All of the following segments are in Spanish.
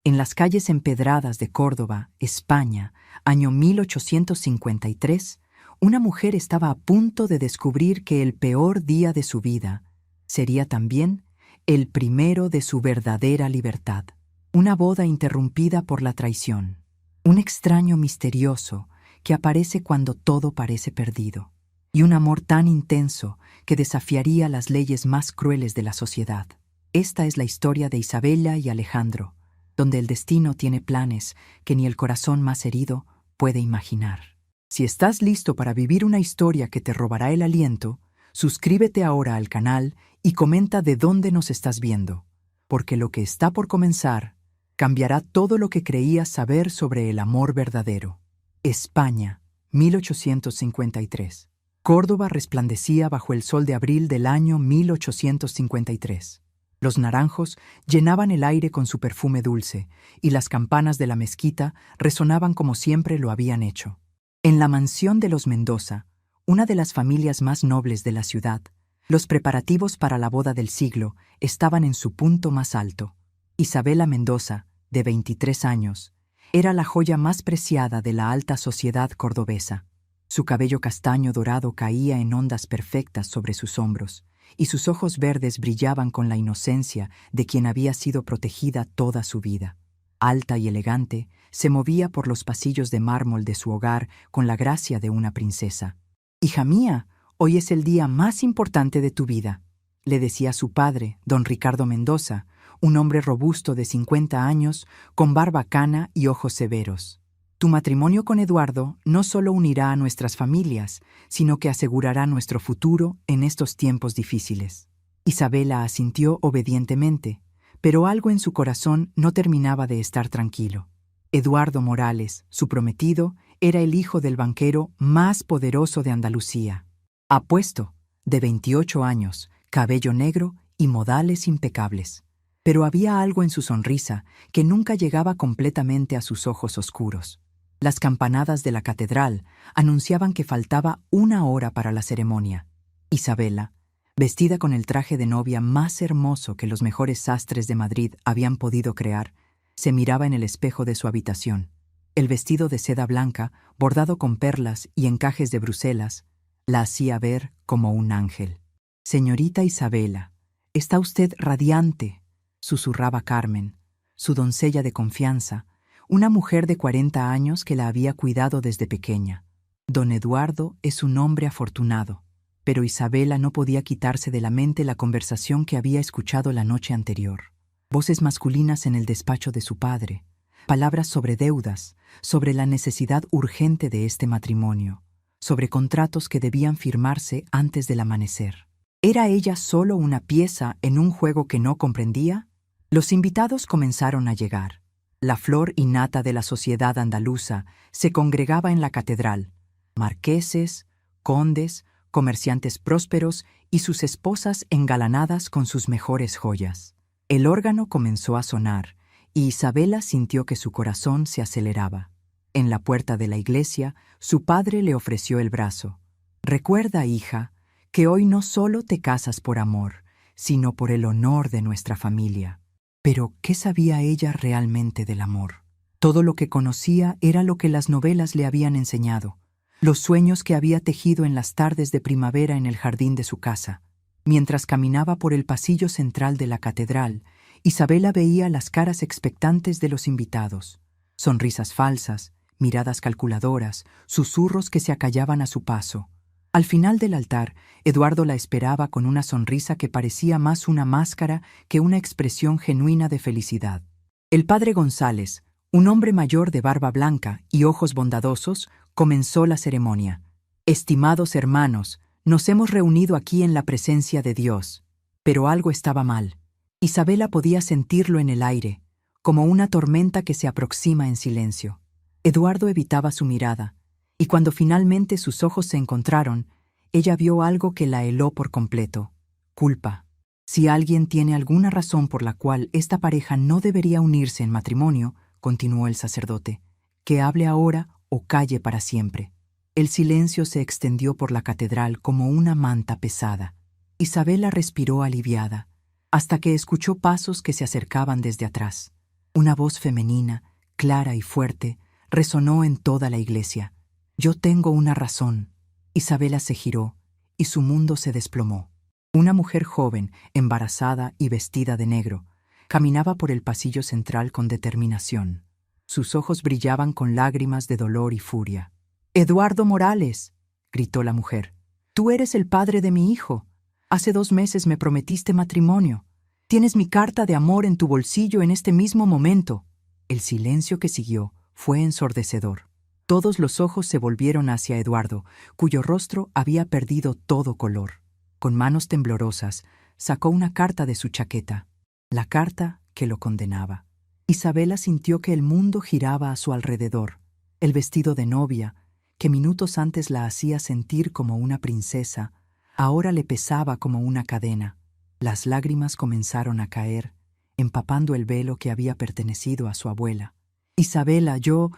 En las calles empedradas de Córdoba, España, año 1853, una mujer estaba a punto de descubrir que el peor día de su vida sería también el primero de su verdadera libertad. Una boda interrumpida por la traición. Un extraño misterioso que aparece cuando todo parece perdido. Y un amor tan intenso que desafiaría las leyes más crueles de la sociedad. Esta es la historia de Isabella y Alejandro, donde el destino tiene planes que ni el corazón más herido puede imaginar. Si estás listo para vivir una historia que te robará el aliento, suscríbete ahora al canal y comenta de dónde nos estás viendo, porque lo que está por comenzar cambiará todo lo que creías saber sobre el amor verdadero. España, 1853. Córdoba resplandecía bajo el sol de abril del año 1853. Los naranjos llenaban el aire con su perfume dulce, y las campanas de la mezquita resonaban como siempre lo habían hecho. En la mansión de los Mendoza, una de las familias más nobles de la ciudad, los preparativos para la boda del siglo estaban en su punto más alto. Isabela Mendoza, de 23 años, era la joya más preciada de la alta sociedad cordobesa. Su cabello castaño dorado caía en ondas perfectas sobre sus hombros, y sus ojos verdes brillaban con la inocencia de quien había sido protegida toda su vida. Alta y elegante, se movía por los pasillos de mármol de su hogar con la gracia de una princesa. «Hija mía, hoy es el día más importante de tu vida», le decía su padre, don Ricardo Mendoza, un hombre robusto de 50 años, con barba cana y ojos severos. «Tu matrimonio con Eduardo no solo unirá a nuestras familias, sino que asegurará nuestro futuro en estos tiempos difíciles». Isabela asintió obedientemente, pero algo en su corazón no terminaba de estar tranquilo. Eduardo Morales, su prometido, era el hijo del banquero más poderoso de Andalucía. Apuesto, de 28 años, cabello negro y modales impecables. Pero había algo en su sonrisa que nunca llegaba completamente a sus ojos oscuros. Las campanadas de la catedral anunciaban que faltaba 1 hora para la ceremonia. Isabela, vestida con el traje de novia más hermoso que los mejores sastres de Madrid habían podido crear, se miraba en el espejo de su habitación. El vestido de seda blanca, bordado con perlas y encajes de Bruselas, la hacía ver como un ángel. «Señorita Isabela, está usted radiante», susurraba Carmen, su doncella de confianza, una mujer de 40 años que la había cuidado desde pequeña. Don Eduardo es un hombre afortunado, pero Isabela no podía quitarse de la mente la conversación que había escuchado la noche anterior. Voces masculinas en el despacho de su padre, palabras sobre deudas, sobre la necesidad urgente de este matrimonio, sobre contratos que debían firmarse antes del amanecer. ¿Era ella solo una pieza en un juego que no comprendía? Los invitados comenzaron a llegar. La flor innata de la sociedad andaluza se congregaba en la catedral. Marqueses, condes, comerciantes prósperos y sus esposas engalanadas con sus mejores joyas. El órgano comenzó a sonar y Isabela sintió que su corazón se aceleraba. En la puerta de la iglesia, su padre le ofreció el brazo. «Recuerda, hija, que hoy no solo te casas por amor, sino por el honor de nuestra familia». Pero, ¿qué sabía ella realmente del amor? Todo lo que conocía era lo que las novelas le habían enseñado, los sueños que había tejido en las tardes de primavera en el jardín de su casa. Mientras caminaba por el pasillo central de la catedral, Isabela veía las caras expectantes de los invitados, sonrisas falsas, miradas calculadoras, susurros que se acallaban a su paso. Al final del altar, Eduardo la esperaba con una sonrisa que parecía más una máscara que una expresión genuina de felicidad. El padre González, un hombre mayor de barba blanca y ojos bondadosos, comenzó la ceremonia. «Estimados hermanos, nos hemos reunido aquí en la presencia de Dios». Pero algo estaba mal. Isabela podía sentirlo en el aire, como una tormenta que se aproxima en silencio. Eduardo evitaba su mirada, y cuando finalmente sus ojos se encontraron, ella vio algo que la heló por completo: culpa. Si alguien tiene alguna razón por la cual esta pareja no debería unirse en matrimonio, continuó el sacerdote, que hable ahora o calle para siempre. El silencio se extendió por la catedral como una manta pesada. Isabela respiró aliviada, hasta que escuchó pasos que se acercaban desde atrás. Una voz femenina, clara y fuerte, resonó en toda la iglesia. «Yo tengo una razón». Isabela se giró, y su mundo se desplomó. Una mujer joven, embarazada y vestida de negro, caminaba por el pasillo central con determinación. Sus ojos brillaban con lágrimas de dolor y furia. «Eduardo Morales», gritó la mujer, «tú eres el padre de mi hijo. Hace 2 meses me prometiste matrimonio. Tienes mi carta de amor en tu bolsillo en este mismo momento». El silencio que siguió fue ensordecedor. Todos los ojos se volvieron hacia Eduardo, cuyo rostro había perdido todo color. Con manos temblorosas, sacó una carta de su chaqueta, la carta que lo condenaba. Isabela sintió que el mundo giraba a su alrededor. El vestido de novia, que minutos antes la hacía sentir como una princesa, ahora le pesaba como una cadena. Las lágrimas comenzaron a caer, empapando el velo que había pertenecido a su abuela. «Isabela, yo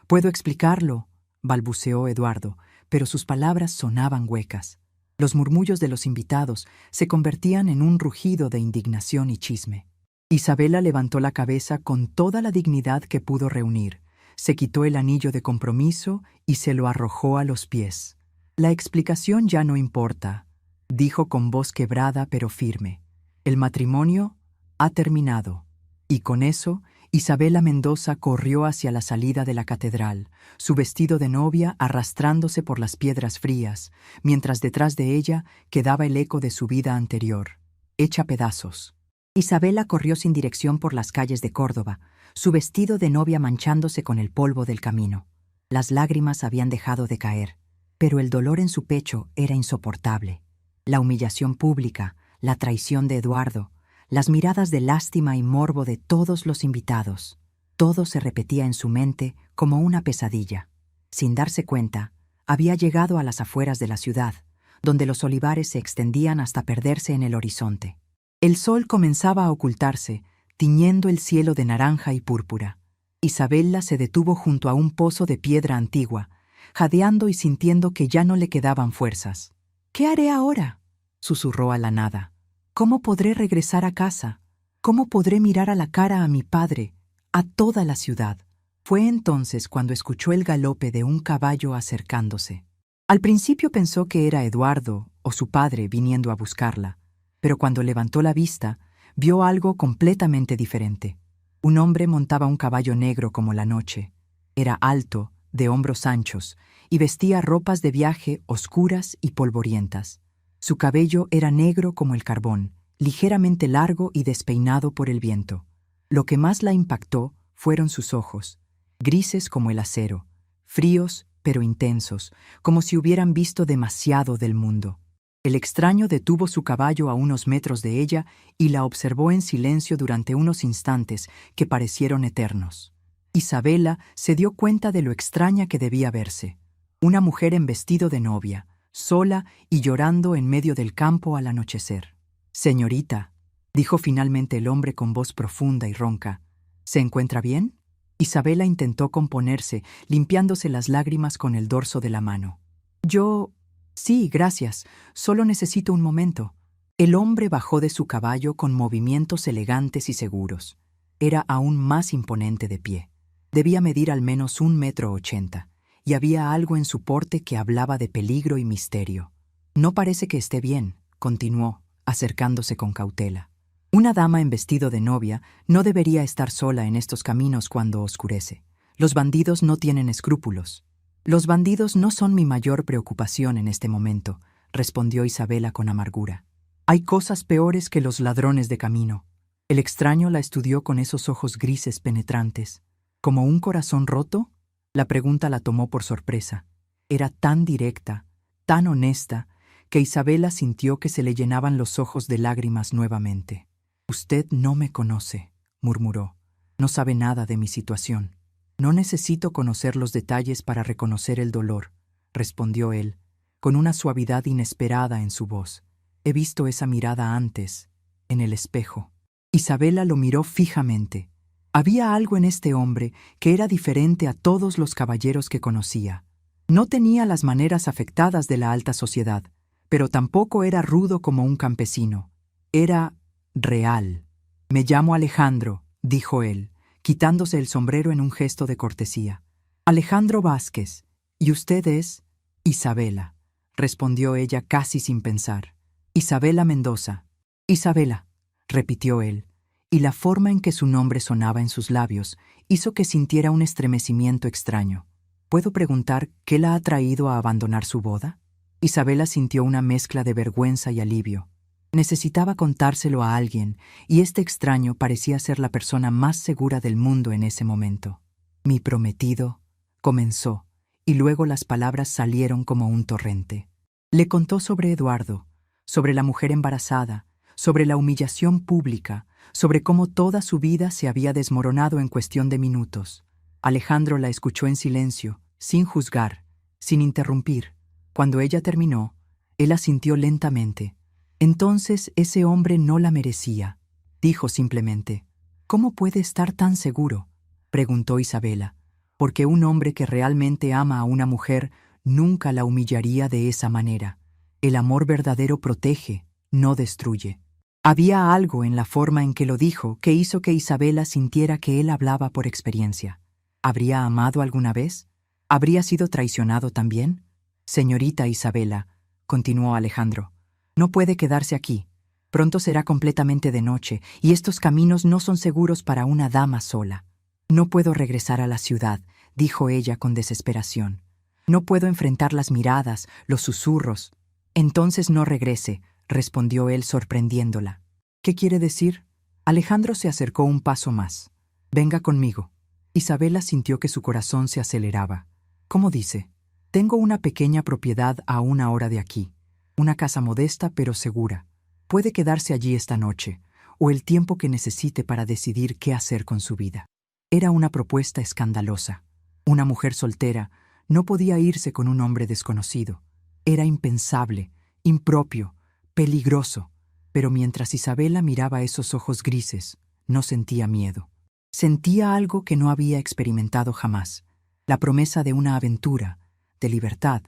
puedo explicarlo», balbuceó Eduardo, pero sus palabras sonaban huecas. Los murmullos de los invitados se convertían en un rugido de indignación y chisme. Isabela levantó la cabeza con toda la dignidad que pudo reunir, se quitó el anillo de compromiso y se lo arrojó a los pies. «La explicación ya no importa», dijo con voz quebrada pero firme. «El matrimonio ha terminado». Y con eso, Isabela Mendoza corrió hacia la salida de la catedral, su vestido de novia arrastrándose por las piedras frías, mientras detrás de ella quedaba el eco de su vida anterior, hecha pedazos. Isabela corrió sin dirección por las calles de Córdoba, su vestido de novia manchándose con el polvo del camino. Las lágrimas habían dejado de caer, pero el dolor en su pecho era insoportable. La humillación pública, la traición de Eduardo, las miradas de lástima y morbo de todos los invitados. Todo se repetía en su mente como una pesadilla. Sin darse cuenta, había llegado a las afueras de la ciudad, donde los olivares se extendían hasta perderse en el horizonte. El sol comenzaba a ocultarse, tiñendo el cielo de naranja y púrpura. Isabela se detuvo junto a un pozo de piedra antigua, jadeando y sintiendo que ya no le quedaban fuerzas. «¿Qué haré ahora?», susurró a la nada. «¿Cómo podré regresar a casa? ¿Cómo podré mirar a la cara a mi padre, a toda la ciudad?» Fue entonces cuando escuchó el galope de un caballo acercándose. Al principio pensó que era Eduardo o su padre viniendo a buscarla, pero cuando levantó la vista, vio algo completamente diferente. Un hombre montaba un caballo negro como la noche. Era alto, de hombros anchos, y vestía ropas de viaje oscuras y polvorientas. Su cabello era negro como el carbón, ligeramente largo y despeinado por el viento. Lo que más la impactó fueron sus ojos, grises como el acero, fríos pero intensos, como si hubieran visto demasiado del mundo. El extraño detuvo su caballo a unos metros de ella y la observó en silencio durante unos instantes que parecieron eternos. Isabela se dio cuenta de lo extraña que debía verse. Una mujer en vestido de novia, sola y llorando en medio del campo al anochecer. «Señorita», dijo finalmente el hombre con voz profunda y ronca, «¿se encuentra bien?». Isabela intentó componerse, limpiándose las lágrimas con el dorso de la mano. «Yo... sí, gracias. Solo necesito un momento». El hombre bajó de su caballo con movimientos elegantes y seguros. Era aún más imponente de pie. Debía medir al menos 1,80 m, y había algo en su porte que hablaba de peligro y misterio. «No parece que esté bien», continuó, acercándose con cautela. «Una dama en vestido de novia no debería estar sola en estos caminos cuando oscurece. Los bandidos no tienen escrúpulos». «Los bandidos no son mi mayor preocupación en este momento», respondió Isabela con amargura. «Hay cosas peores que los ladrones de camino». El extraño la estudió con esos ojos grises penetrantes. ¿Como un corazón roto? La pregunta la tomó por sorpresa. Era tan directa, tan honesta, que Isabela sintió que se le llenaban los ojos de lágrimas nuevamente. «Usted no me conoce», murmuró. «No sabe nada de mi situación». «No necesito conocer los detalles para reconocer el dolor», respondió él, con una suavidad inesperada en su voz. «He visto esa mirada antes, en el espejo». Isabela lo miró fijamente. Había algo en este hombre que era diferente a todos los caballeros que conocía. No tenía las maneras afectadas de la alta sociedad, pero tampoco era rudo como un campesino. Era real. «Me llamo Alejandro», dijo él, quitándose el sombrero en un gesto de cortesía. Alejandro Vázquez. ¿Y usted es? Isabela, respondió ella casi sin pensar. Isabela Mendoza. Isabela, repitió él, y la forma en que su nombre sonaba en sus labios hizo que sintiera un estremecimiento extraño. ¿Puedo preguntar qué la ha traído a abandonar su boda? Isabela sintió una mezcla de vergüenza y alivio. Necesitaba contárselo a alguien, y este extraño parecía ser la persona más segura del mundo en ese momento. Mi prometido, comenzó, y luego las palabras salieron como un torrente. Le contó sobre Eduardo, sobre la mujer embarazada, sobre la humillación pública, sobre cómo toda su vida se había desmoronado en cuestión de minutos. Alejandro la escuchó en silencio, sin juzgar, sin interrumpir. Cuando ella terminó, él asintió lentamente. Entonces ese hombre no la merecía, dijo simplemente. ¿Cómo puede estar tan seguro?, preguntó Isabela. Porque un hombre que realmente ama a una mujer nunca la humillaría de esa manera. El amor verdadero protege, no destruye. Había algo en la forma en que lo dijo que hizo que Isabela sintiera que él hablaba por experiencia. ¿Habría amado alguna vez? ¿Habría sido traicionado también? Señorita Isabela, continuó Alejandro, no puede quedarse aquí. Pronto será completamente de noche, y estos caminos no son seguros para una dama sola. No puedo regresar a la ciudad, dijo ella con desesperación. No puedo enfrentar las miradas, los susurros. Entonces no regrese, respondió él sorprendiéndola. ¿Qué quiere decir? Alejandro se acercó un paso más. Venga conmigo. Isabela sintió que su corazón se aceleraba. ¿Cómo dice? Tengo una pequeña propiedad a 1 hora de aquí. Una casa modesta pero segura. Puede quedarse allí esta noche, o el tiempo que necesite para decidir qué hacer con su vida. Era una propuesta escandalosa. Una mujer soltera no podía irse con un hombre desconocido. Era impensable, impropio, peligroso. Pero mientras Isabela miraba esos ojos grises, no sentía miedo. Sentía algo que no había experimentado jamás. La promesa de una aventura, de libertad,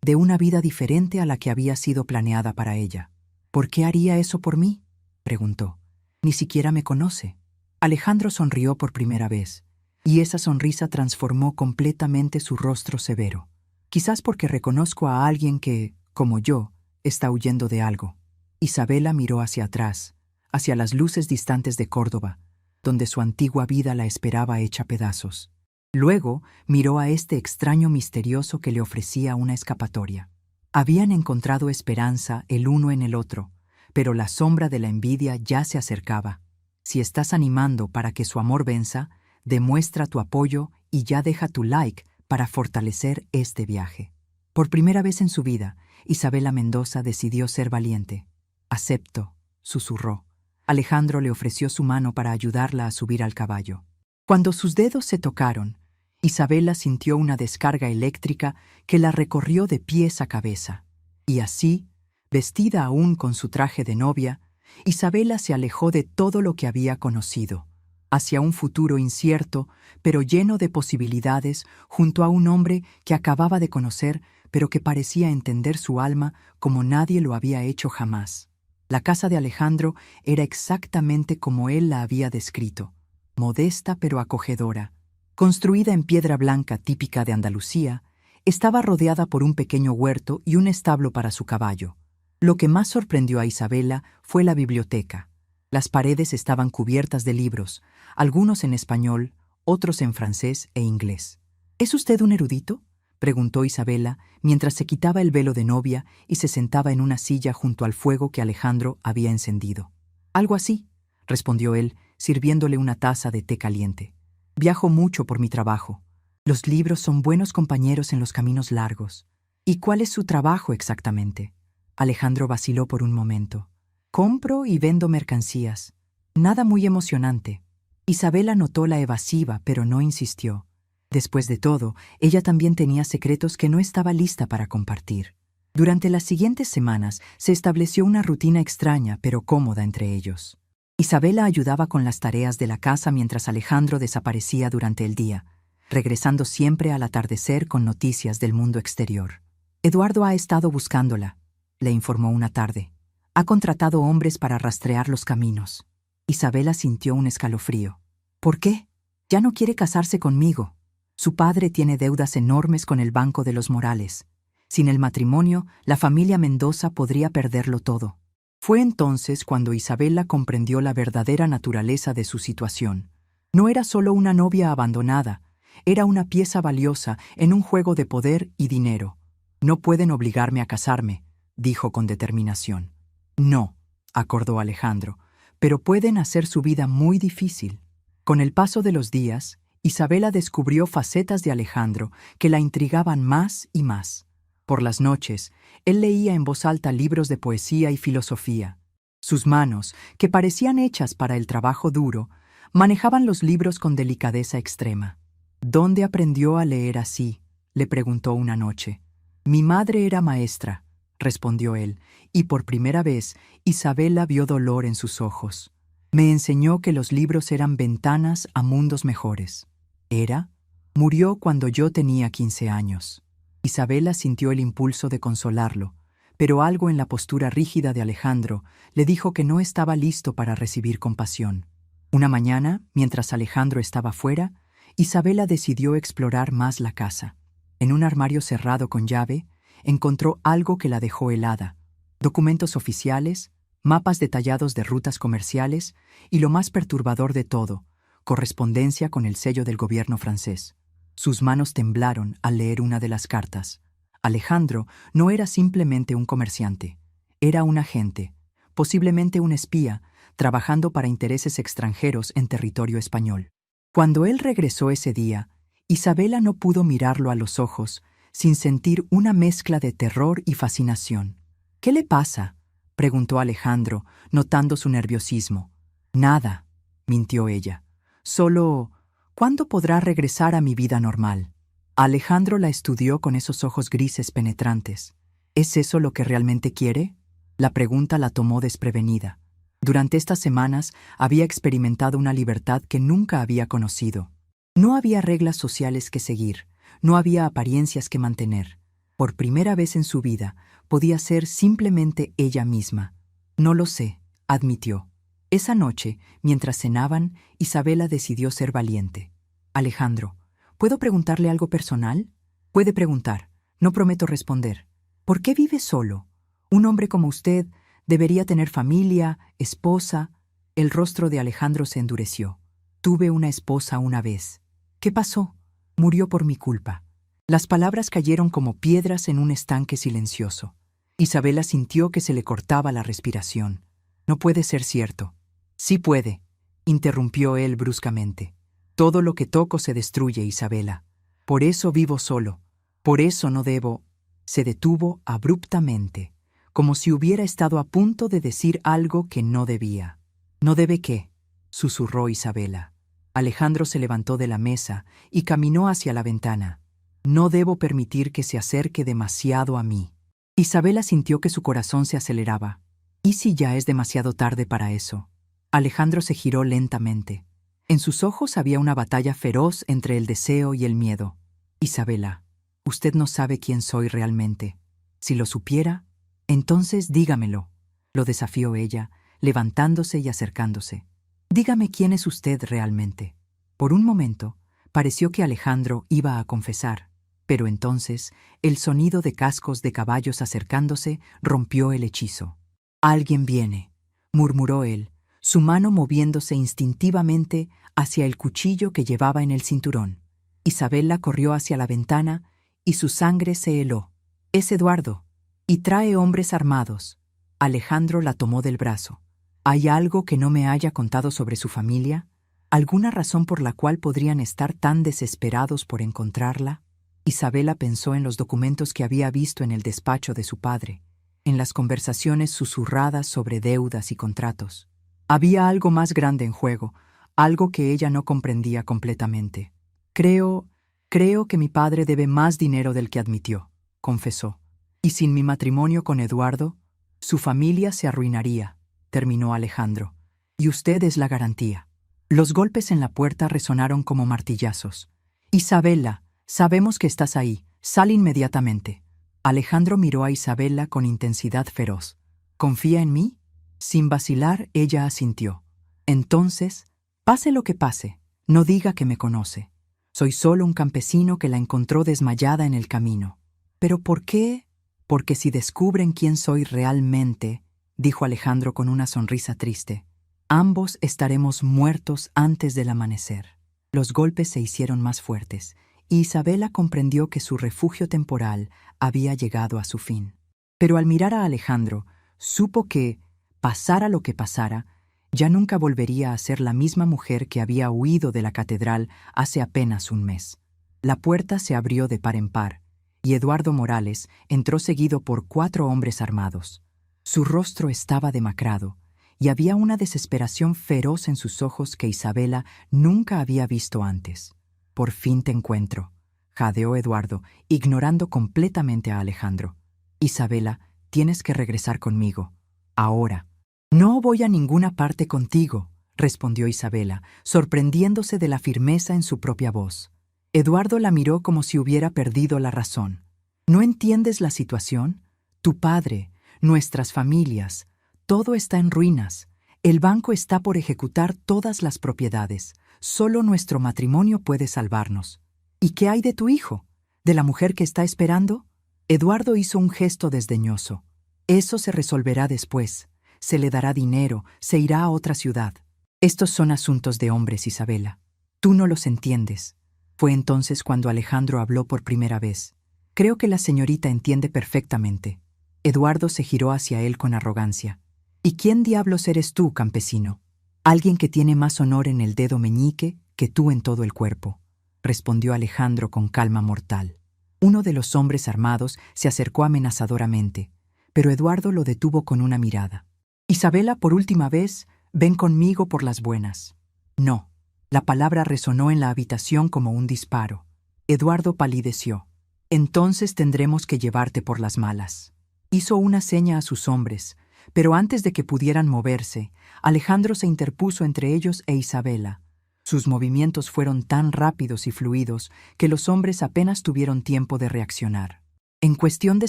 de una vida diferente a la que había sido planeada para ella. ¿Por qué haría eso por mí?, preguntó. Ni siquiera me conoce. Alejandro sonrió por primera vez, y esa sonrisa transformó completamente su rostro severo. Quizás porque reconozco a alguien que, como yo, está huyendo de algo. Isabela miró hacia atrás, hacia las luces distantes de Córdoba, donde su antigua vida la esperaba hecha pedazos. Luego miró a este extraño misterioso que le ofrecía una escapatoria. Habían encontrado esperanza el uno en el otro, pero la sombra de la envidia ya se acercaba. Si estás animando para que su amor venza, demuestra tu apoyo y ya deja tu like para fortalecer este viaje. Por primera vez en su vida, Isabela Mendoza decidió ser valiente. Acepto, susurró. Alejandro le ofreció su mano para ayudarla a subir al caballo. Cuando sus dedos se tocaron, Isabela sintió una descarga eléctrica que la recorrió de pies a cabeza. Y así, vestida aún con su traje de novia, Isabela se alejó de todo lo que había conocido, hacia un futuro incierto, pero lleno de posibilidades, junto a un hombre que acababa de conocer, pero que parecía entender su alma como nadie lo había hecho jamás. La casa de Alejandro era exactamente como él la había descrito, modesta pero acogedora. Construida en piedra blanca típica de Andalucía, estaba rodeada por un pequeño huerto y un establo para su caballo. Lo que más sorprendió a Isabela fue la biblioteca. Las paredes estaban cubiertas de libros, algunos en español, otros en francés e inglés. ¿Es usted un erudito?, preguntó Isabela mientras se quitaba el velo de novia y se sentaba en una silla junto al fuego que Alejandro había encendido. Algo así, respondió él, sirviéndole una taza de té caliente. Viajo mucho por mi trabajo. Los libros son buenos compañeros en los caminos largos. ¿Y cuál es su trabajo exactamente? Alejandro vaciló por un momento. Compro y vendo mercancías. Nada muy emocionante. Isabela notó la evasiva, pero no insistió. Después de todo, ella también tenía secretos que no estaba lista para compartir. Durante las siguientes semanas se estableció una rutina extraña pero cómoda entre ellos. Isabela ayudaba con las tareas de la casa mientras Alejandro desaparecía durante el día, regresando siempre al atardecer con noticias del mundo exterior. Eduardo ha estado buscándola, le informó una tarde. Ha contratado hombres para rastrear los caminos. Isabela sintió un escalofrío. ¿Por qué? Ya no quiere casarse conmigo. Su padre tiene deudas enormes con el Banco de los Morales. Sin el matrimonio, la familia Mendoza podría perderlo todo. Fue entonces cuando Isabela comprendió la verdadera naturaleza de su situación. No era solo una novia abandonada, era una pieza valiosa en un juego de poder y dinero. No pueden obligarme a casarme, dijo con determinación. No, acordó Alejandro, pero pueden hacer su vida muy difícil. Con el paso de los días, Isabela descubrió facetas de Alejandro que la intrigaban más y más. Por las noches, él leía en voz alta libros de poesía y filosofía. Sus manos, que parecían hechas para el trabajo duro, manejaban los libros con delicadeza extrema. ¿Dónde aprendió a leer así?, le preguntó una noche. Mi madre era maestra, respondió él, y por primera vez Isabela vio dolor en sus ojos. Me enseñó que los libros eran ventanas a mundos mejores. ¿Era? Murió cuando yo tenía 15 años. Isabela sintió el impulso de consolarlo, pero algo en la postura rígida de Alejandro le dijo que no estaba listo para recibir compasión. Una mañana, mientras Alejandro estaba fuera, Isabela decidió explorar más la casa. En un armario cerrado con llave, encontró algo que la dejó helada: documentos oficiales, mapas detallados de rutas comerciales y, lo más perturbador de todo, correspondencia con el sello del gobierno francés. Sus manos temblaron al leer una de las cartas. Alejandro no era simplemente un comerciante, era un agente, posiblemente un espía, trabajando para intereses extranjeros en territorio español. Cuando él regresó ese día, Isabela no pudo mirarlo a los ojos sin sentir una mezcla de terror y fascinación. ¿Qué le pasa?, preguntó Alejandro, notando su nerviosismo. Nada, mintió ella. Solo, ¿cuándo podrá regresar a mi vida normal? Alejandro la estudió con esos ojos grises penetrantes. ¿Es eso lo que realmente quiere? La pregunta la tomó desprevenida. Durante estas semanas había experimentado una libertad que nunca había conocido. No había reglas sociales que seguir, no había apariencias que mantener. Por primera vez en su vida, podía ser simplemente ella misma. No lo sé, admitió. Esa noche, mientras cenaban, Isabela decidió ser valiente. Alejandro, ¿puedo preguntarle algo personal? Puede preguntar, no prometo responder. ¿Por qué vive solo? Un hombre como usted debería tener familia, esposa. El rostro de Alejandro se endureció. Tuve una esposa una vez. ¿Qué pasó? Murió por mi culpa. Las palabras cayeron como piedras en un estanque silencioso. Isabela sintió que se le cortaba la respiración. No puede ser cierto. Sí puede, interrumpió él bruscamente. Todo lo que toco se destruye, Isabela. Por eso vivo solo. Por eso no debo. Se detuvo abruptamente, como si hubiera estado a punto de decir algo que no debía. ¿No debe qué?, susurró Isabela. Alejandro se levantó de la mesa y caminó hacia la ventana. No debo permitir que se acerque demasiado a mí. Isabela sintió que su corazón se aceleraba. ¿Y si ya es demasiado tarde para eso? Alejandro se giró lentamente. En sus ojos había una batalla feroz entre el deseo y el miedo. Isabela, usted no sabe quién soy realmente. Si lo supiera, entonces dígamelo, lo desafió ella, levantándose y acercándose. Dígame quién es usted realmente. Por un momento, pareció que Alejandro iba a confesar, pero entonces el sonido de cascos de caballos acercándose rompió el hechizo. «Alguien viene», murmuró él, su mano moviéndose instintivamente hacia el cuchillo que llevaba en el cinturón. Isabela corrió hacia la ventana y su sangre se heló. «Es Eduardo, y trae hombres armados». Alejandro la tomó del brazo. «¿Hay algo que no me haya contado sobre su familia? ¿Alguna razón por la cual podrían estar tan desesperados por encontrarla?» Isabela pensó en los documentos que había visto en el despacho de su padre, en las conversaciones susurradas sobre deudas y contratos. Había algo más grande en juego, algo que ella no comprendía completamente. Creo que mi padre debe más dinero del que admitió», confesó. «Y sin mi matrimonio con Eduardo, su familia se arruinaría», terminó Alejandro. «Y usted es la garantía». Los golpes en la puerta resonaron como martillazos. «Isabela, sabemos que estás ahí. Sal inmediatamente». Alejandro miró a Isabela con intensidad feroz. «¿Confía en mí?». Sin vacilar, ella asintió. «Entonces, pase lo que pase, No diga que me conoce. Soy solo un campesino que la encontró desmayada en el camino. ¿Pero por qué? Porque si descubren quién soy realmente, dijo Alejandro con una sonrisa triste, ambos estaremos muertos antes del amanecer. Los golpes se hicieron más fuertes, y Isabela comprendió que su refugio temporal había llegado a su fin. Pero al mirar a Alejandro, supo que, pasara lo que pasara, ya nunca volvería a ser la misma mujer que había huido de la catedral hace apenas un mes. La puerta se abrió de par en par, y Eduardo Morales entró seguido por 4 hombres armados. Su rostro estaba demacrado, y había una desesperación feroz en sus ojos que Isabela nunca había visto antes. «Por fin te encuentro», jadeó Eduardo, ignorando completamente a Alejandro. «Isabela, tienes que regresar conmigo. Ahora». «No voy a ninguna parte contigo», respondió Isabela, sorprendiéndose de la firmeza en su propia voz. Eduardo la miró como si hubiera perdido la razón. «¿No entiendes la situación? Tu padre, nuestras familias, todo está en ruinas. El banco está por ejecutar todas las propiedades. Solo nuestro matrimonio puede salvarnos. ¿Y qué hay de tu hijo? ¿De la mujer que está esperando?» Eduardo hizo un gesto desdeñoso. «Eso se resolverá después. Se le dará dinero, se irá a otra ciudad. Estos son asuntos de hombres, Isabela. Tú no los entiendes». Fue entonces cuando Alejandro habló por primera vez. «Creo que la señorita entiende perfectamente». Eduardo se giró hacia él con arrogancia. «¿Y quién diablos eres tú, campesino?» «Alguien que tiene más honor en el dedo meñique que tú en todo el cuerpo», respondió Alejandro con calma mortal. Uno de los hombres armados se acercó amenazadoramente, pero Eduardo lo detuvo con una mirada. «Isabela, por última vez, ven conmigo por las buenas». «No». La palabra resonó en la habitación como un disparo. Eduardo palideció. «Entonces tendremos que llevarte por las malas». Hizo una seña a sus hombres, pero antes de que pudieran moverse, Alejandro se interpuso entre ellos e Isabela. Sus movimientos fueron tan rápidos y fluidos que los hombres apenas tuvieron tiempo de reaccionar. En cuestión de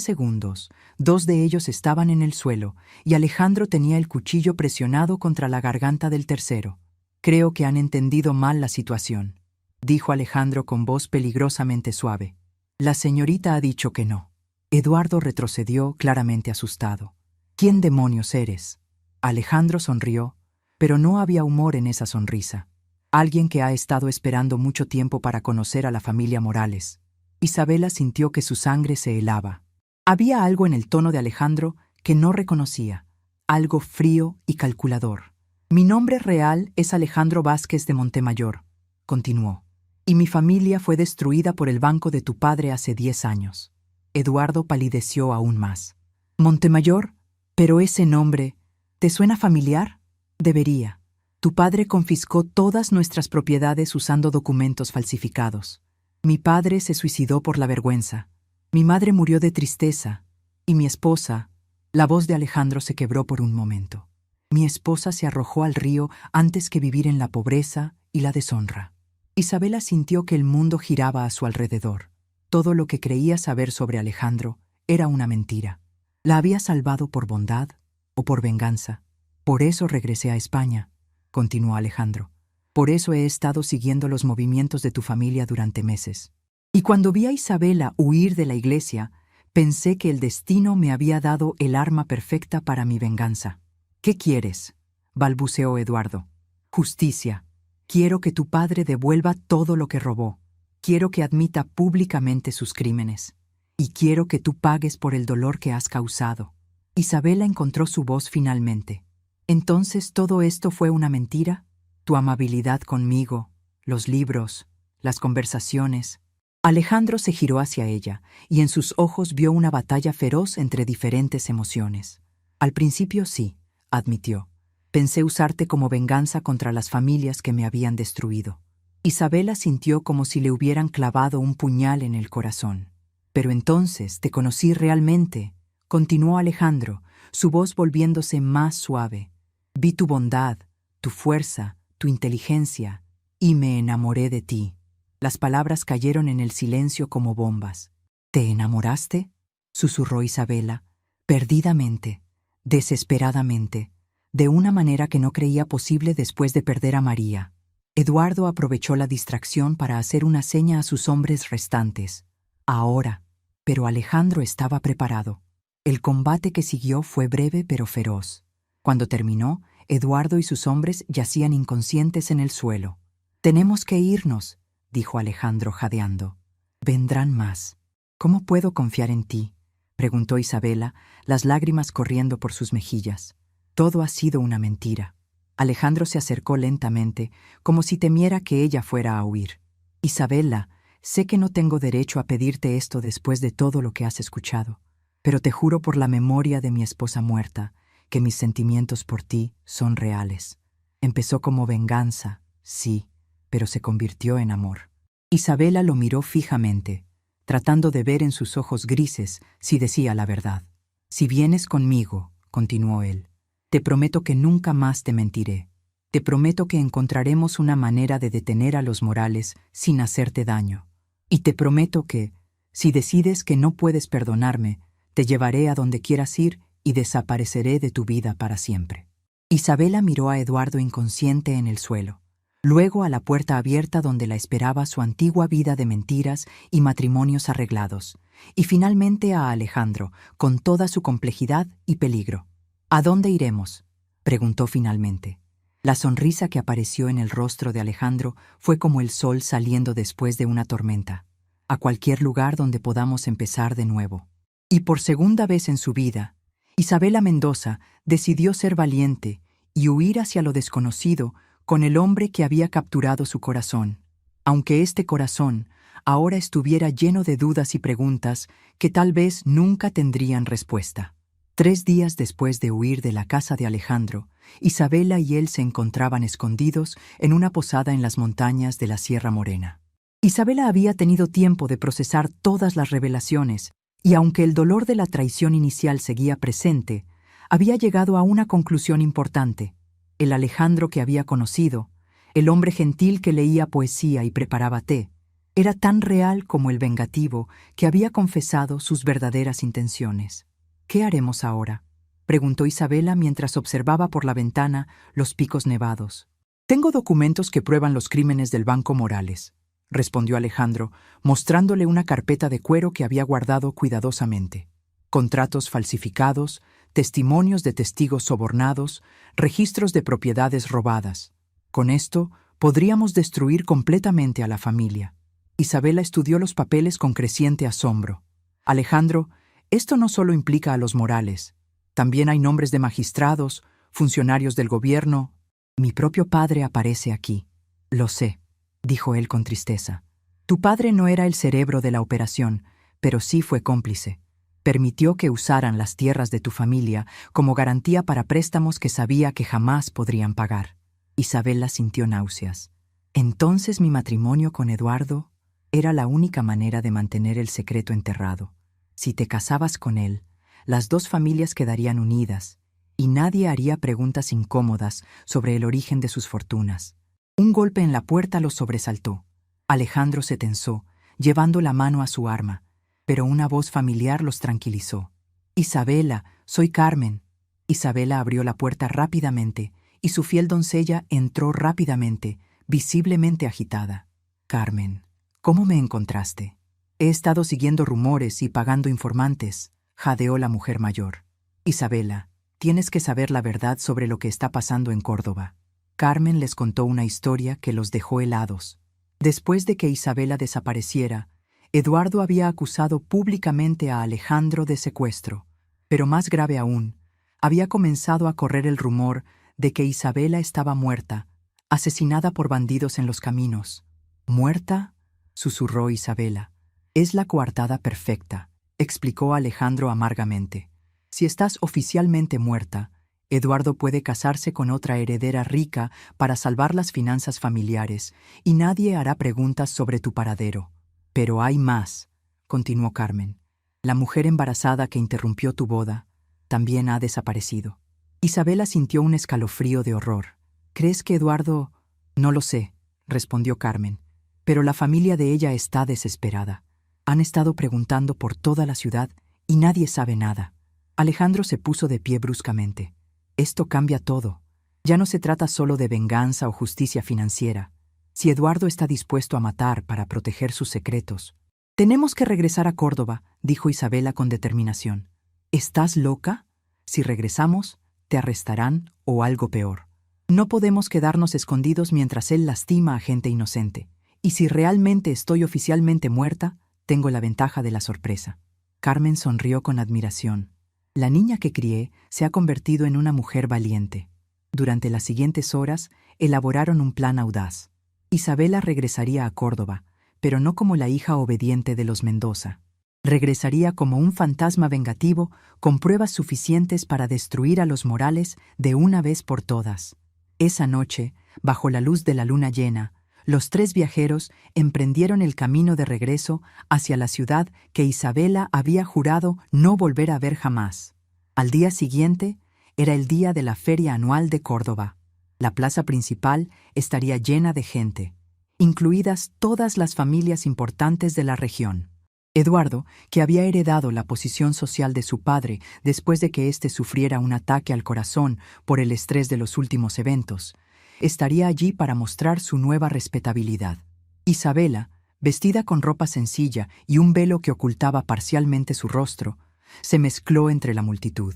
segundos, 2 de ellos estaban en el suelo y Alejandro tenía el cuchillo presionado contra la garganta del tercero. «Creo que han entendido mal la situación», dijo Alejandro con voz peligrosamente suave. «La señorita ha dicho que no». Eduardo retrocedió claramente asustado. «¿Quién demonios eres?» Alejandro sonrió, pero no había humor en esa sonrisa. «Alguien que ha estado esperando mucho tiempo para conocer a la familia Morales». Isabela sintió que su sangre se helaba. Había algo en el tono de Alejandro que no reconocía, algo frío y calculador. «Mi nombre real es Alejandro Vázquez de Montemayor», continuó, «y mi familia fue destruida por el banco de tu padre hace 10 años». Eduardo palideció aún más. «Montemayor, pero ese nombre, ¿te suena familiar?» «Debería. Tu padre confiscó todas nuestras propiedades usando documentos falsificados. Mi padre se suicidó por la vergüenza. Mi madre murió de tristeza. Y mi esposa...» La voz de Alejandro se quebró por un momento. «Mi esposa se arrojó al río antes que vivir en la pobreza y la deshonra». Isabela sintió que el mundo giraba a su alrededor. Todo lo que creía saber sobre Alejandro era una mentira. ¿La había salvado por bondad o por venganza? «Por eso regresé a España», continuó Alejandro. «Por eso he estado siguiendo los movimientos de tu familia durante meses. Y cuando vi a Isabela huir de la iglesia, pensé que el destino me había dado el arma perfecta para mi venganza». «¿Qué quieres?», balbuceó Eduardo. «Justicia. Quiero que tu padre devuelva todo lo que robó. Quiero que admita públicamente sus crímenes. Y quiero que tú pagues por el dolor que has causado». Isabela encontró su voz finalmente. «¿Entonces todo esto fue una mentira? Tu amabilidad conmigo, los libros, las conversaciones». Alejandro se giró hacia ella, y en sus ojos vio una batalla feroz entre diferentes emociones. «Al principio sí», admitió. «Pensé usarte como venganza contra las familias que me habían destruido». Isabela sintió como si le hubieran clavado un puñal en el corazón. «Pero entonces te conocí realmente», continuó Alejandro, su voz volviéndose más suave. «Vi tu bondad, tu fuerza, tu inteligencia, y me enamoré de ti». Las palabras cayeron en el silencio como bombas. «¿Te enamoraste?», susurró Isabela, perdidamente, desesperadamente, de una manera que no creía posible después de perder a María. Eduardo aprovechó la distracción para hacer una seña a sus hombres restantes. Ahora. Pero Alejandro estaba preparado. El combate que siguió fue breve pero feroz. Cuando terminó, Eduardo y sus hombres yacían inconscientes en el suelo. «Tenemos que irnos», dijo Alejandro jadeando. «Vendrán más». «¿Cómo puedo confiar en ti?», preguntó Isabela, las lágrimas corriendo por sus mejillas. «Todo ha sido una mentira». Alejandro se acercó lentamente, como si temiera que ella fuera a huir. «Isabela, sé que no tengo derecho a pedirte esto después de todo lo que has escuchado, pero te juro por la memoria de mi esposa muerta que mis sentimientos por ti son reales. Empezó como venganza, sí, pero se convirtió en amor». Isabela lo miró fijamente, tratando de ver en sus ojos grises si decía la verdad. «Si vienes conmigo», continuó él, «te prometo que nunca más te mentiré. Te prometo que encontraremos una manera de detener a los Morales sin hacerte daño. Y te prometo que, si decides que no puedes perdonarme, te llevaré a donde quieras ir y desapareceré de tu vida para siempre». Isabela miró a Eduardo inconsciente en el suelo, luego a la puerta abierta donde la esperaba su antigua vida de mentiras y matrimonios arreglados, y finalmente a Alejandro, con toda su complejidad y peligro. «¿A dónde iremos?», preguntó finalmente. La sonrisa que apareció en el rostro de Alejandro fue como el sol saliendo después de una tormenta. «A cualquier lugar donde podamos empezar de nuevo». Y por segunda vez en su vida, Isabela Mendoza decidió ser valiente y huir hacia lo desconocido con el hombre que había capturado su corazón, aunque este corazón ahora estuviera lleno de dudas y preguntas que tal vez nunca tendrían respuesta. 3 días después de huir de la casa de Alejandro, Isabela y él se encontraban escondidos en una posada en las montañas de la Sierra Morena. Isabela había tenido tiempo de procesar todas las revelaciones, y aunque el dolor de la traición inicial seguía presente, había llegado a una conclusión importante. El Alejandro que había conocido, el hombre gentil que leía poesía y preparaba té, era tan real como el vengativo que había confesado sus verdaderas intenciones. «¿Qué haremos ahora?», preguntó Isabela mientras observaba por la ventana los picos nevados. «Tengo documentos que prueban los crímenes del Banco Morales», respondió Alejandro, mostrándole una carpeta de cuero que había guardado cuidadosamente. «Contratos falsificados, testimonios de testigos sobornados, registros de propiedades robadas. Con esto podríamos destruir completamente a la familia». Isabela estudió los papeles con creciente asombro. «Alejandro, esto no solo implica a los Morales. También hay nombres de magistrados, funcionarios del gobierno. Mi propio padre aparece aquí». «Lo sé», dijo él con tristeza. «Tu padre no era el cerebro de la operación, pero sí fue cómplice. Permitió que usaran las tierras de tu familia como garantía para préstamos que sabía que jamás podrían pagar». Isabela sintió náuseas. Entonces mi matrimonio con Eduardo era la única manera de mantener el secreto enterrado. Si te casabas con él, las 2 familias quedarían unidas, y nadie haría preguntas incómodas sobre el origen de sus fortunas. Un golpe en la puerta los sobresaltó. Alejandro se tensó, llevando la mano a su arma, pero una voz familiar los tranquilizó. «Isabela, soy Carmen». Isabela abrió la puerta rápidamente, y su fiel doncella entró rápidamente, visiblemente agitada. «Carmen, ¿cómo me encontraste?». «He estado siguiendo rumores y pagando informantes», jadeó la mujer mayor. «Isabela, tienes que saber la verdad sobre lo que está pasando en Córdoba». Carmen les contó una historia que los dejó helados. Después de que Isabela desapareciera, Eduardo había acusado públicamente a Alejandro de secuestro, pero más grave aún, había comenzado a correr el rumor de que Isabela estaba muerta, asesinada por bandidos en los caminos. «¿Muerta?», susurró Isabela. «Es la coartada perfecta», explicó Alejandro amargamente. «Si estás oficialmente muerta, Eduardo puede casarse con otra heredera rica para salvar las finanzas familiares, y nadie hará preguntas sobre tu paradero. Pero hay más», continuó Carmen. «La mujer embarazada que interrumpió tu boda también ha desaparecido». Isabela sintió un escalofrío de horror. «¿Crees que Eduardo...?» «No lo sé», respondió Carmen, «pero la familia de ella está desesperada. Han estado preguntando por toda la ciudad y nadie sabe nada». Alejandro se puso de pie bruscamente. «Esto cambia todo. Ya no se trata solo de venganza o justicia financiera. Si Eduardo está dispuesto a matar para proteger sus secretos. Tenemos que regresar a Córdoba, dijo Isabela con determinación. ¿Estás loca? Si regresamos, te arrestarán o algo peor. No podemos quedarnos escondidos mientras él lastima a gente inocente. Y si realmente estoy oficialmente muerta, tengo la ventaja de la sorpresa. Carmen sonrió con admiración. La niña que crié se ha convertido en una mujer valiente. Durante las siguientes horas, elaboraron un plan audaz. Isabela regresaría a Córdoba, pero no como la hija obediente de los Mendoza. Regresaría como un fantasma vengativo con pruebas suficientes para destruir a los Morales de una vez por todas. Esa noche, bajo la luz de la luna llena, los tres viajeros emprendieron el camino de regreso hacia la ciudad que Isabela había jurado no volver a ver jamás. Al día siguiente, era el día de la Feria Anual de Córdoba. La plaza principal estaría llena de gente, incluidas todas las familias importantes de la región. Eduardo, que había heredado la posición social de su padre después de que éste sufriera un ataque al corazón por el estrés de los últimos eventos, estaría allí para mostrar su nueva respetabilidad. Isabela, vestida con ropa sencilla y un velo que ocultaba parcialmente su rostro, se mezcló entre la multitud.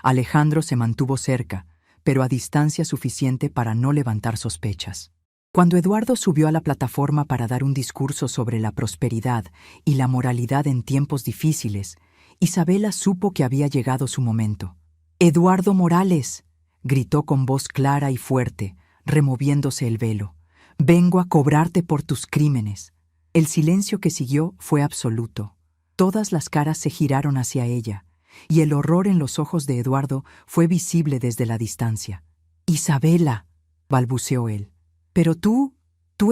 Alejandro se mantuvo cerca, pero a distancia suficiente para no levantar sospechas. Cuando Eduardo subió a la plataforma para dar un discurso sobre la prosperidad y la moralidad en tiempos difíciles, Isabela supo que había llegado su momento. «¡Eduardo Morales!», gritó con voz clara y fuerte, removiéndose el velo. «Vengo a cobrarte por tus crímenes». El silencio que siguió fue absoluto. Todas las caras se giraron hacia ella, y el horror en los ojos de Eduardo fue visible desde la distancia. «Isabela», balbuceó él. «Pero tú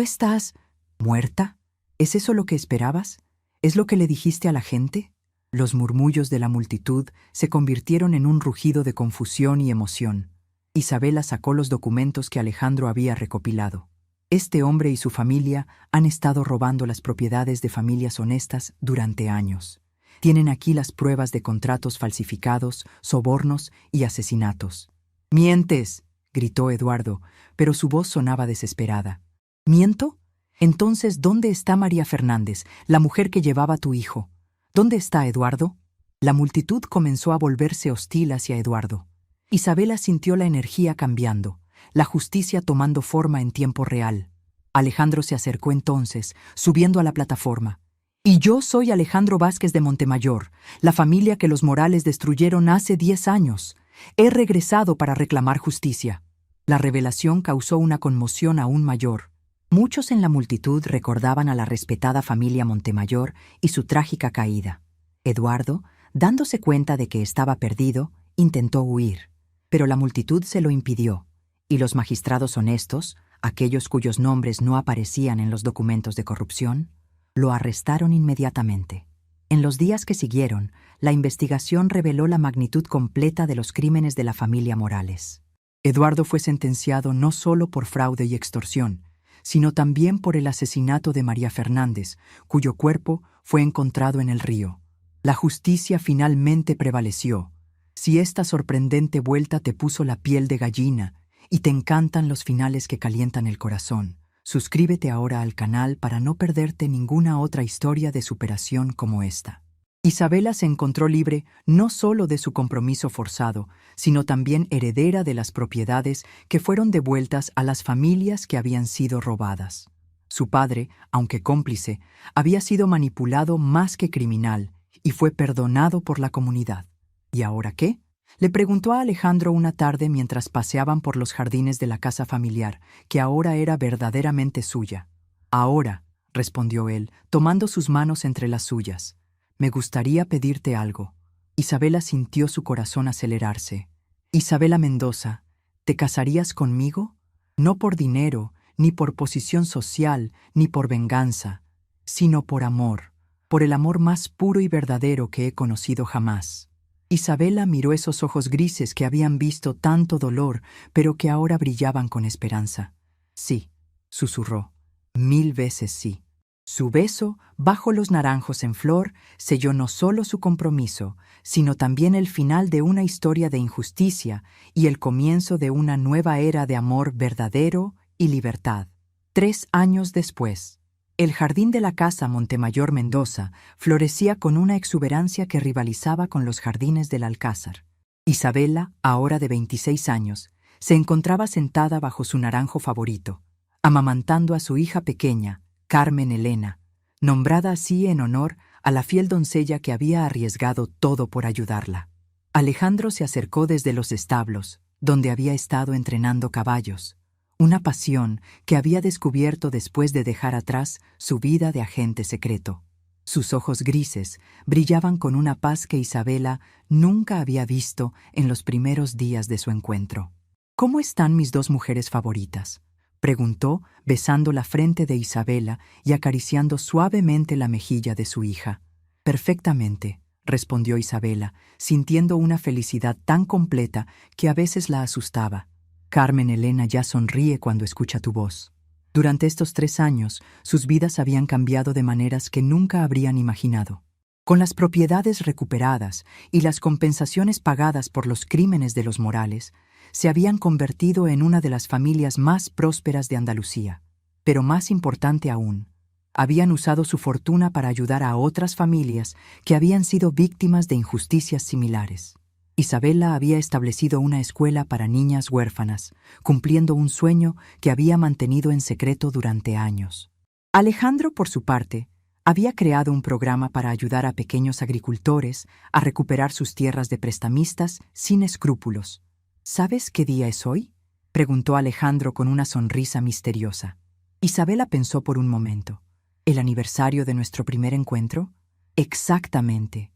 estás muerta. ¿Es eso lo que esperabas? ¿Es lo que le dijiste a la gente?». Los murmullos de la multitud se convirtieron en un rugido de confusión y emoción. Isabela sacó los documentos que Alejandro había recopilado. Este hombre y su familia han estado robando las propiedades de familias honestas durante años. Tienen aquí las pruebas de contratos falsificados, sobornos y asesinatos. «¡Mientes!», gritó Eduardo, pero su voz sonaba desesperada. «¿Miento? Entonces, ¿dónde está María Fernández, la mujer que llevaba a tu hijo? ¿Dónde está Eduardo?». La multitud comenzó a volverse hostil hacia Eduardo. Isabela sintió la energía cambiando, la justicia tomando forma en tiempo real. Alejandro se acercó entonces, subiendo a la plataforma. «Y yo soy Alejandro Vázquez de Montemayor, la familia que los Morales destruyeron hace 10 años. He regresado para reclamar justicia». La revelación causó una conmoción aún mayor. Muchos en la multitud recordaban a la respetada familia Montemayor y su trágica caída. Eduardo, dándose cuenta de que estaba perdido, intentó huir. Pero la multitud se lo impidió, y los magistrados honestos, aquellos cuyos nombres no aparecían en los documentos de corrupción, lo arrestaron inmediatamente. En los días que siguieron, la investigación reveló la magnitud completa de los crímenes de la familia Morales. Eduardo fue sentenciado no solo por fraude y extorsión, sino también por el asesinato de María Fernández, cuyo cuerpo fue encontrado en el río. La justicia finalmente prevaleció. Si esta sorprendente vuelta te puso la piel de gallina y te encantan los finales que calientan el corazón, suscríbete ahora al canal para no perderte ninguna otra historia de superación como esta. Isabela se encontró libre no solo de su compromiso forzado, sino también heredera de las propiedades que fueron devueltas a las familias que habían sido robadas. Su padre, aunque cómplice, había sido manipulado más que criminal y fue perdonado por la comunidad. ¿Y ahora qué?, le preguntó a Alejandro una tarde mientras paseaban por los jardines de la casa familiar, que ahora era verdaderamente suya. «Ahora», respondió él, tomando sus manos entre las suyas, «me gustaría pedirte algo». Isabela sintió su corazón acelerarse. «Isabela Mendoza, ¿te casarías conmigo? No por dinero, ni por posición social, ni por venganza, sino por amor, por el amor más puro y verdadero que he conocido jamás». Isabela miró esos ojos grises que habían visto tanto dolor, pero que ahora brillaban con esperanza. «Sí», susurró, «1000 veces sí». Su beso, bajo los naranjos en flor, selló no solo su compromiso, sino también el final de una historia de injusticia y el comienzo de una nueva era de amor verdadero y libertad. 3 años después, el jardín de la casa Montemayor Mendoza florecía con una exuberancia que rivalizaba con los jardines del Alcázar. Isabela, ahora de 26 años, se encontraba sentada bajo su naranjo favorito, amamantando a su hija pequeña, Carmen Elena, nombrada así en honor a la fiel doncella que había arriesgado todo por ayudarla. Alejandro se acercó desde los establos, donde había estado entrenando caballos, una pasión que había descubierto después de dejar atrás su vida de agente secreto. Sus ojos grises brillaban con una paz que Isabela nunca había visto en los primeros días de su encuentro. «¿Cómo están mis dos mujeres favoritas?», preguntó, besando la frente de Isabela y acariciando suavemente la mejilla de su hija. «Perfectamente», respondió Isabela, sintiendo una felicidad tan completa que a veces la asustaba. «Carmen Elena ya sonríe cuando escucha tu voz». Durante estos 3 años, sus vidas habían cambiado de maneras que nunca habrían imaginado. Con las propiedades recuperadas y las compensaciones pagadas por los crímenes de los Morales, se habían convertido en una de las familias más prósperas de Andalucía. Pero más importante aún, habían usado su fortuna para ayudar a otras familias que habían sido víctimas de injusticias similares. Isabela había establecido una escuela para niñas huérfanas, cumpliendo un sueño que había mantenido en secreto durante años. Alejandro, por su parte, había creado un programa para ayudar a pequeños agricultores a recuperar sus tierras de prestamistas sin escrúpulos. «¿Sabes qué día es hoy?», preguntó Alejandro con una sonrisa misteriosa. Isabela pensó por un momento. «¿El aniversario de nuestro primer encuentro?». «Exactamente.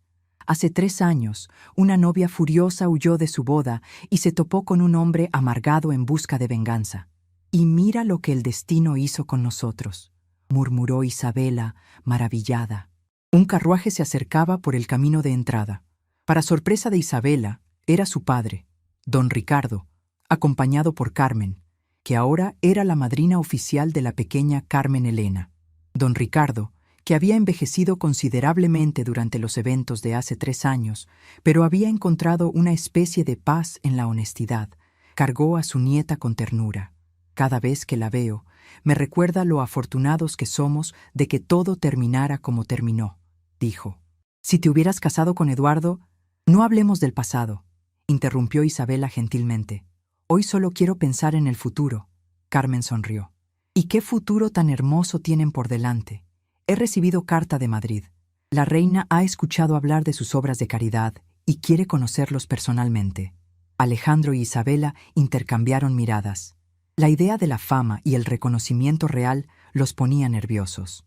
Hace 3 años, una novia furiosa huyó de su boda y se topó con un hombre amargado en busca de venganza. Y mira lo que el destino hizo con nosotros», murmuró Isabela, maravillada. Un carruaje se acercaba por el camino de entrada. Para sorpresa de Isabela, era su padre, don Ricardo, acompañado por Carmen, que ahora era la madrina oficial de la pequeña Carmen Elena. Don Ricardo, que había envejecido considerablemente durante los eventos de hace 3 años, pero había encontrado una especie de paz en la honestidad, cargó a su nieta con ternura. «Cada vez que la veo, me recuerda lo afortunados que somos de que todo terminara como terminó», dijo. «Si te hubieras casado con Eduardo, no hablemos del pasado», interrumpió Isabela gentilmente. «Hoy solo quiero pensar en el futuro». Carmen sonrió. «¿Y qué futuro tan hermoso tienen por delante? He recibido carta de Madrid. La reina ha escuchado hablar de sus obras de caridad y quiere conocerlos personalmente». Alejandro y Isabela intercambiaron miradas. La idea de la fama y el reconocimiento real los ponía nerviosos.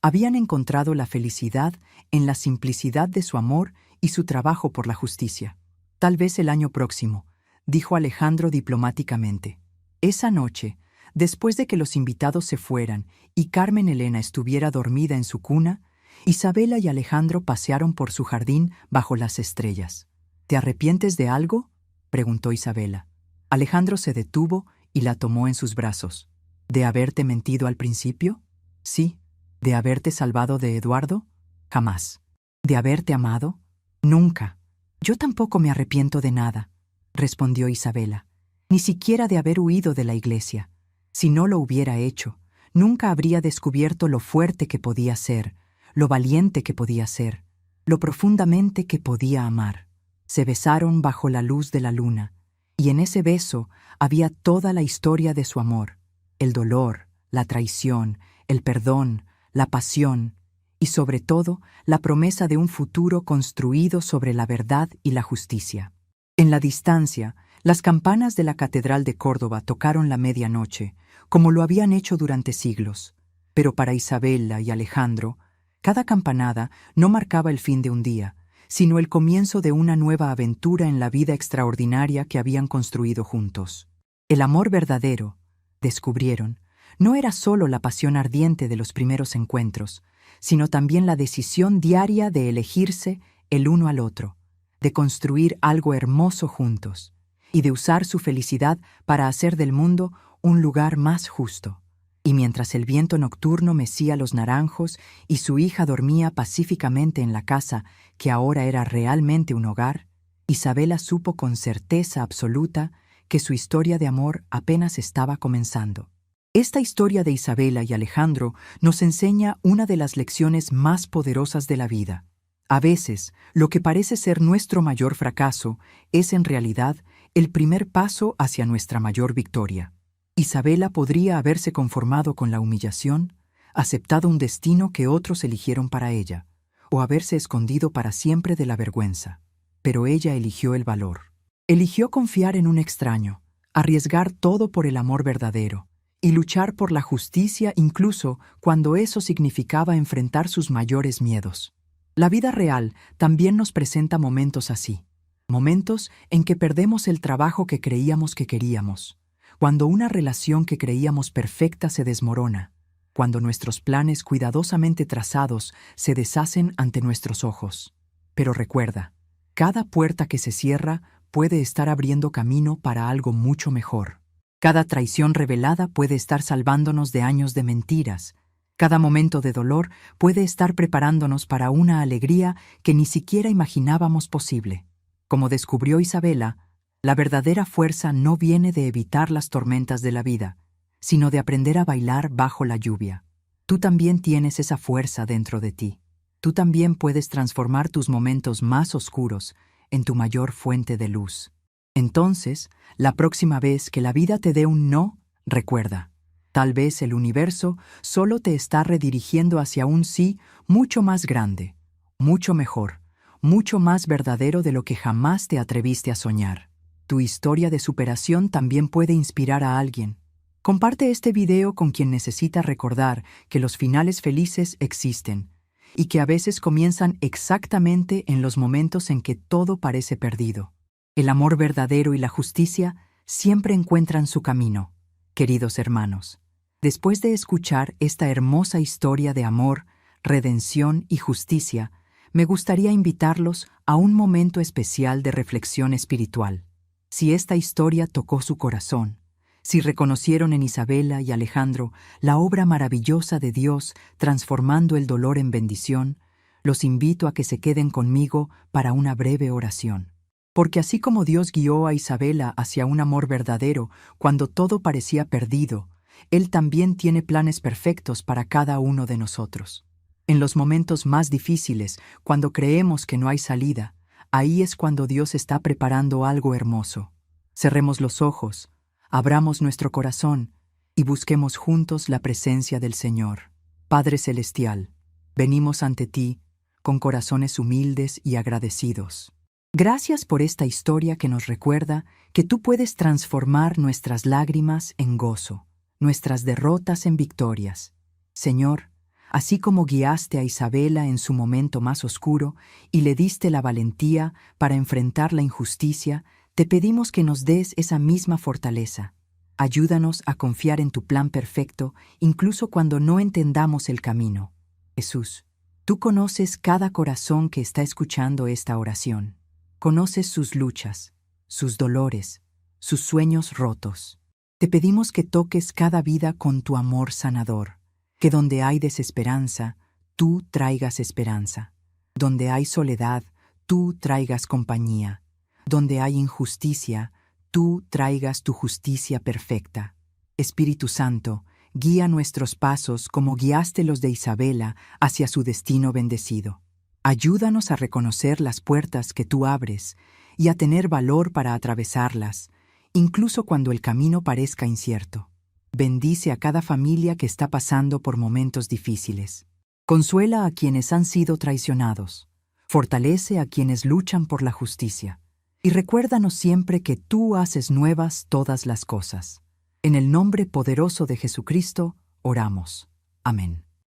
Habían encontrado la felicidad en la simplicidad de su amor y su trabajo por la justicia. «Tal vez el año próximo», dijo Alejandro diplomáticamente. Esa noche, después de que los invitados se fueran y Carmen Elena estuviera dormida en su cuna, Isabela y Alejandro pasearon por su jardín bajo las estrellas. «¿Te arrepientes de algo?», preguntó Isabela. Alejandro se detuvo y la tomó en sus brazos. «¿De haberte mentido al principio?». «Sí». «¿De haberte salvado de Eduardo?». «Jamás». «¿De haberte amado?». «Nunca». «Yo tampoco me arrepiento de nada», respondió Isabela. «Ni siquiera de haber huido de la iglesia. Si no lo hubiera hecho, nunca habría descubierto lo fuerte que podía ser, lo valiente que podía ser, lo profundamente que podía amar». Se besaron bajo la luz de la luna, y en ese beso había toda la historia de su amor, el dolor, la traición, el perdón, la pasión, y sobre todo la promesa de un futuro construido sobre la verdad y la justicia. En la distancia, las campanas de la Catedral de Córdoba tocaron la medianoche, como lo habían hecho durante siglos. Pero para Isabela y Alejandro, cada campanada no marcaba el fin de un día, sino el comienzo de una nueva aventura en la vida extraordinaria que habían construido juntos. El amor verdadero, descubrieron, no era solo la pasión ardiente de los primeros encuentros, sino también la decisión diaria de elegirse el uno al otro, de construir algo hermoso juntos y de usar su felicidad para hacer del mundo un lugar más justo. Y mientras el viento nocturno mecía los naranjos y su hija dormía pacíficamente en la casa que ahora era realmente un hogar, Isabela supo con certeza absoluta que su historia de amor apenas estaba comenzando. Esta historia de Isabela y Alejandro nos enseña una de las lecciones más poderosas de la vida. A veces, lo que parece ser nuestro mayor fracaso es en realidad el primer paso hacia nuestra mayor victoria. Isabela podría haberse conformado con la humillación, aceptado un destino que otros eligieron para ella, o haberse escondido para siempre de la vergüenza. Pero ella eligió el valor. Eligió confiar en un extraño, arriesgar todo por el amor verdadero, y luchar por la justicia incluso cuando eso significaba enfrentar sus mayores miedos. La vida real también nos presenta momentos así, momentos en que perdemos el trabajo que creíamos que queríamos, cuando una relación que creíamos perfecta se desmorona, cuando nuestros planes cuidadosamente trazados se deshacen ante nuestros ojos. Pero recuerda, cada puerta que se cierra puede estar abriendo camino para algo mucho mejor. Cada traición revelada puede estar salvándonos de años de mentiras. Cada momento de dolor puede estar preparándonos para una alegría que ni siquiera imaginábamos posible. Como descubrió Isabela, la verdadera fuerza no viene de evitar las tormentas de la vida, sino de aprender a bailar bajo la lluvia. Tú también tienes esa fuerza dentro de ti. Tú también puedes transformar tus momentos más oscuros en tu mayor fuente de luz. Entonces, la próxima vez que la vida te dé un no, recuerda, tal vez el universo solo te está redirigiendo hacia un sí mucho más grande, mucho mejor, mucho más verdadero de lo que jamás te atreviste a soñar. Tu historia de superación también puede inspirar a alguien. Comparte este video con quien necesita recordar que los finales felices existen y que a veces comienzan exactamente en los momentos en que todo parece perdido. El amor verdadero y la justicia siempre encuentran su camino. Queridos hermanos, después de escuchar esta hermosa historia de amor, redención y justicia, me gustaría invitarlos a un momento especial de reflexión espiritual. Si esta historia tocó su corazón, si reconocieron en Isabela y Alejandro la obra maravillosa de Dios transformando el dolor en bendición, los invito a que se queden conmigo para una breve oración. Porque así como Dios guió a Isabela hacia un amor verdadero cuando todo parecía perdido, Él también tiene planes perfectos para cada uno de nosotros. En los momentos más difíciles, cuando creemos que no hay salida, ahí es cuando Dios está preparando algo hermoso. Cerremos los ojos, abramos nuestro corazón y busquemos juntos la presencia del Señor. Padre Celestial, venimos ante ti con corazones humildes y agradecidos. Gracias por esta historia que nos recuerda que tú puedes transformar nuestras lágrimas en gozo, nuestras derrotas en victorias. Señor, así como guiaste a Isabela en su momento más oscuro y le diste la valentía para enfrentar la injusticia, te pedimos que nos des esa misma fortaleza. Ayúdanos a confiar en tu plan perfecto, incluso cuando no entendamos el camino. Jesús, tú conoces cada corazón que está escuchando esta oración. Conoces sus luchas, sus dolores, sus sueños rotos. Te pedimos que toques cada vida con tu amor sanador, que donde hay desesperanza, tú traigas esperanza. Donde hay soledad, tú traigas compañía. Donde hay injusticia, tú traigas tu justicia perfecta. Espíritu Santo, guía nuestros pasos como guiaste los de Isabela hacia su destino bendecido. Ayúdanos a reconocer las puertas que tú abres y a tener valor para atravesarlas, incluso cuando el camino parezca incierto. Bendice a cada familia que está pasando por momentos difíciles. Consuela a quienes han sido traicionados. Fortalece a quienes luchan por la justicia. Y recuérdanos siempre que tú haces nuevas todas las cosas. En el nombre poderoso de Jesucristo, oramos. Amén.